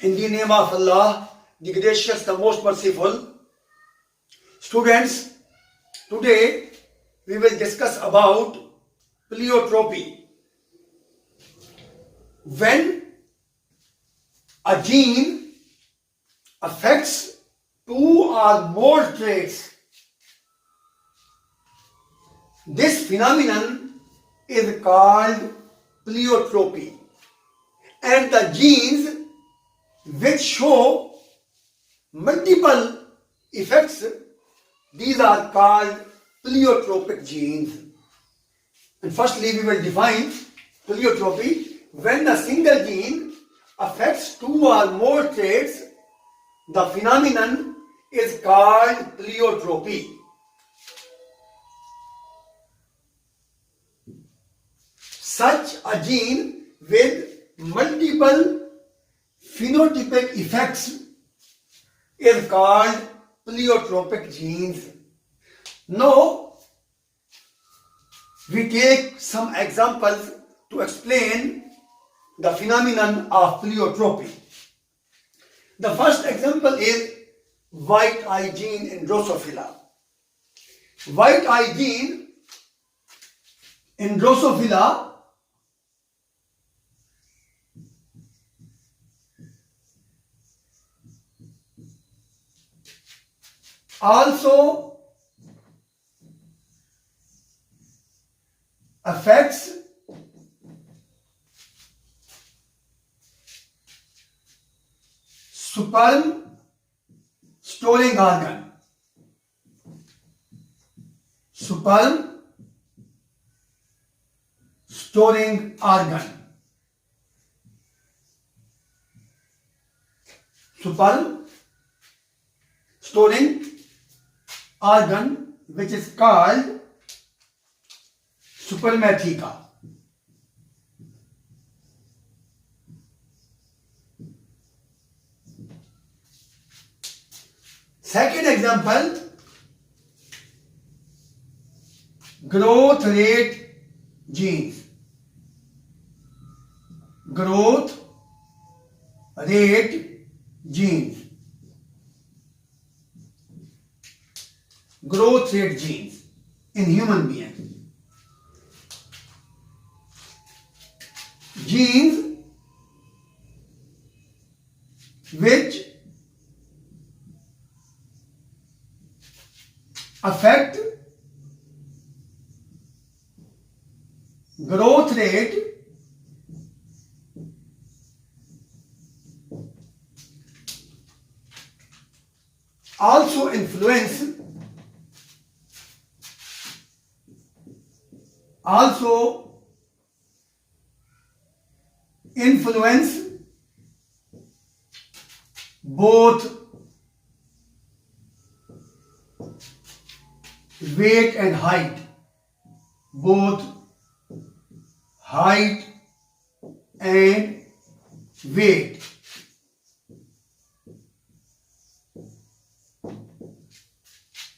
In the name of Allah, the gracious, the most merciful. Students, today we will discuss about pleiotropy. When a gene affects two or more traits, this phenomenon is called pleiotropy. And the genes which show multiple effects, these are called pleiotropic genes. And firstly, we will define pleiotropy. When a single gene affects two or more traits, the phenomenon is called pleiotropy. Such a gene with multiple phenotypic effects is called pleiotropic genes. Now, we take some examples to explain the phenomenon of pleiotropy. The first example is white eye gene in Drosophila. White eye gene in Drosophila also affects sperm storing organ. Sperm storing organ. Sperm storing organ, which is called spermatheca. Second example, growth rate genes. Growth rate genes. Growth rate genes in human beings. Genes which affect growth rate also influence both weight and height. Both height and weight.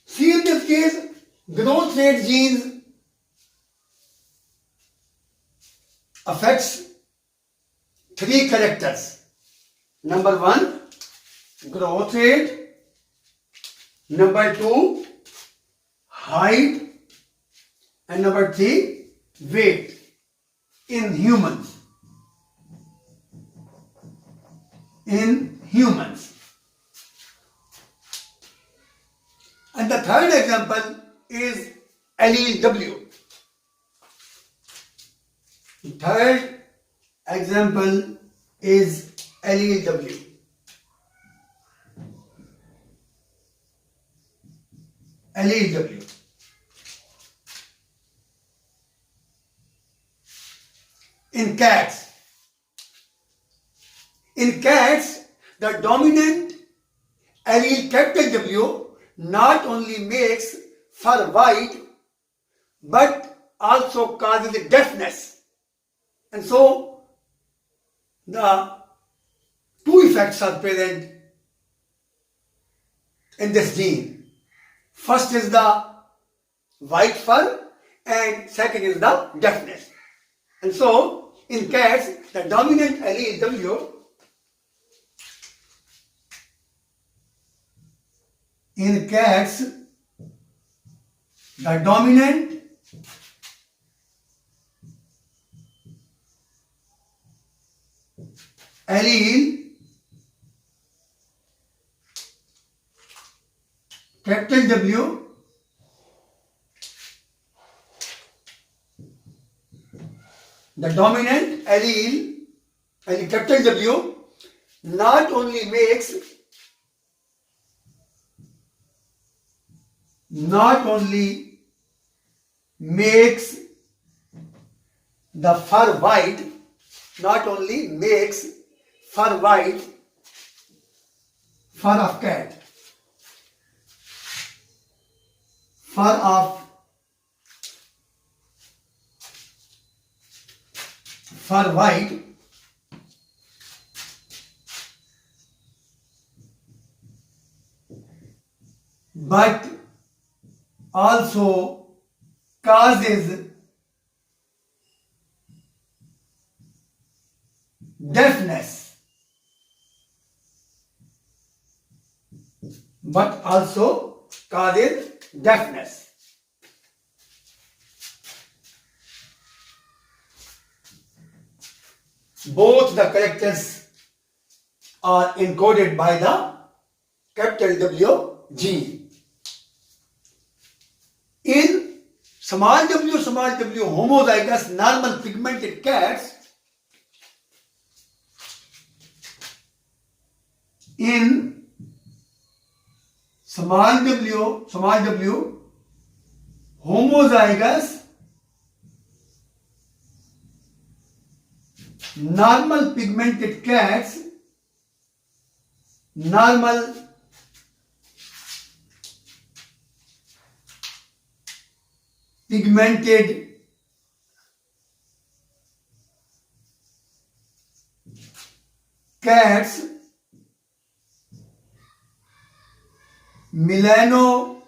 See, in this case, growth rate genes affects three characters. Number one, growth rate. Number two, height. And number three, weight in humans. In humans. And the third example is allele W. The third example is allele W. Allele W. In cats, the dominant allele capital W not only makes fur white but also causes deafness. And so the two effects are present in this gene. First is the white fur and second is the deafness. And so in cats, the dominant allele W In cats, the dominant allele, capital W, the dominant allele, capital W, not only makes the fur white, fur of cat, fur white, but also causes deafness, Both the characters are encoded by the capital W gene. In small w homozygous normal pigmented cats, in small w homozygous normal pigmented cats, melanocytes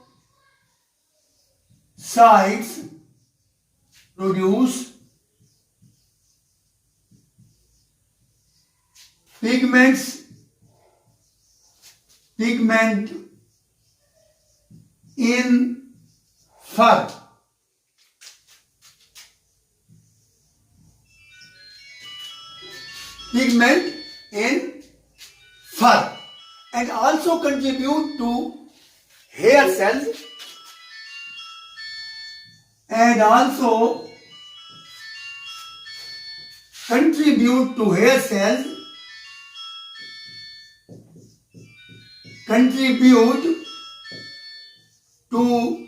produce pigment in fur. And also contribute to hair cells contribute to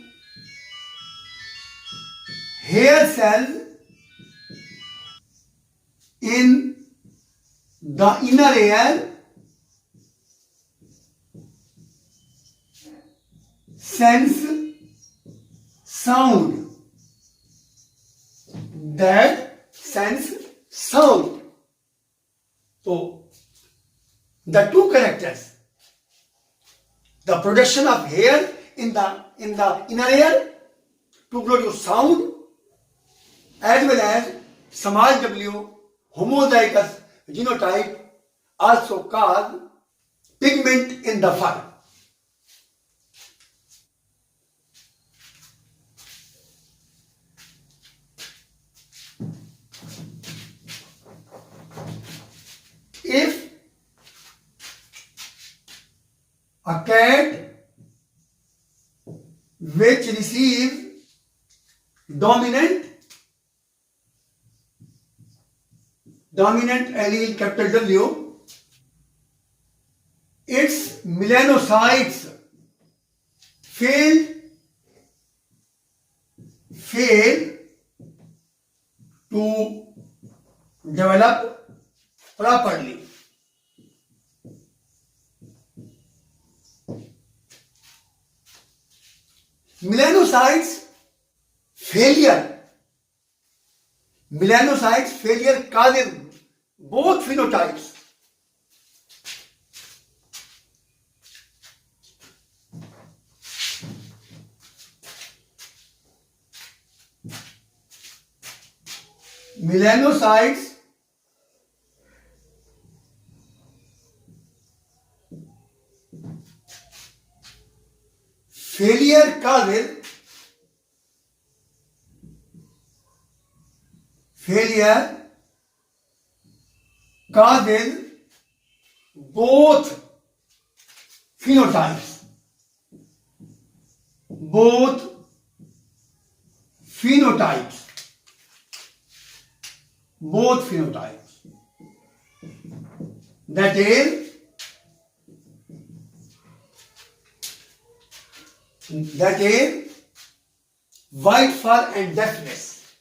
hair cells in the inner ear, sense sound. So the two characters, the production of hair in the inner ear to produce sound, as well as small w homozygous genotype also cause pigment in the fur. If a cat which receives dominant allele capital W, its melanocytes fail to develop properly. Melanocytes failure causes both phenotypes. Melanocytes failure causes both phenotypes. Both phenotypes. That is white fur and deafness.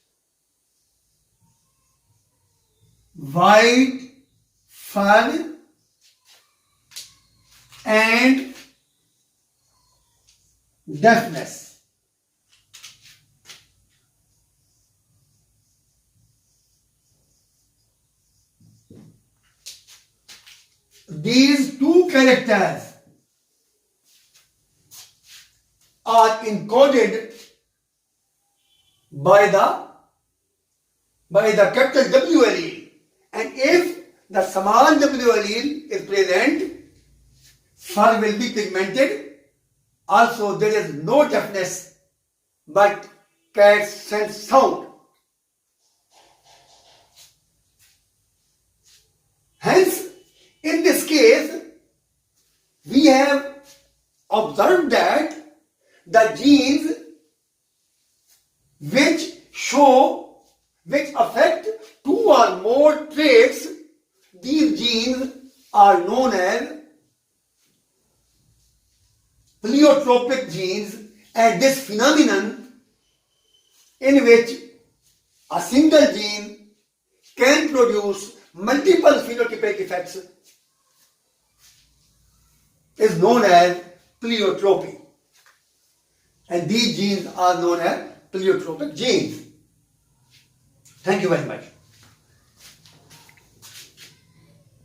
White fur and deafness. These two characters are encoded by the capital W allele, and if the small W allele is present, fur will be pigmented. Also, there is no deafness, but cats sense sound. Hence, in this case, we have observed that the genes which affect two or more traits, these genes are known as pleiotropic genes, and this phenomenon in which a single gene can produce multiple phenotypic effects is known as pleiotropy, and these genes are known as pleiotropic genes. Thank you very much.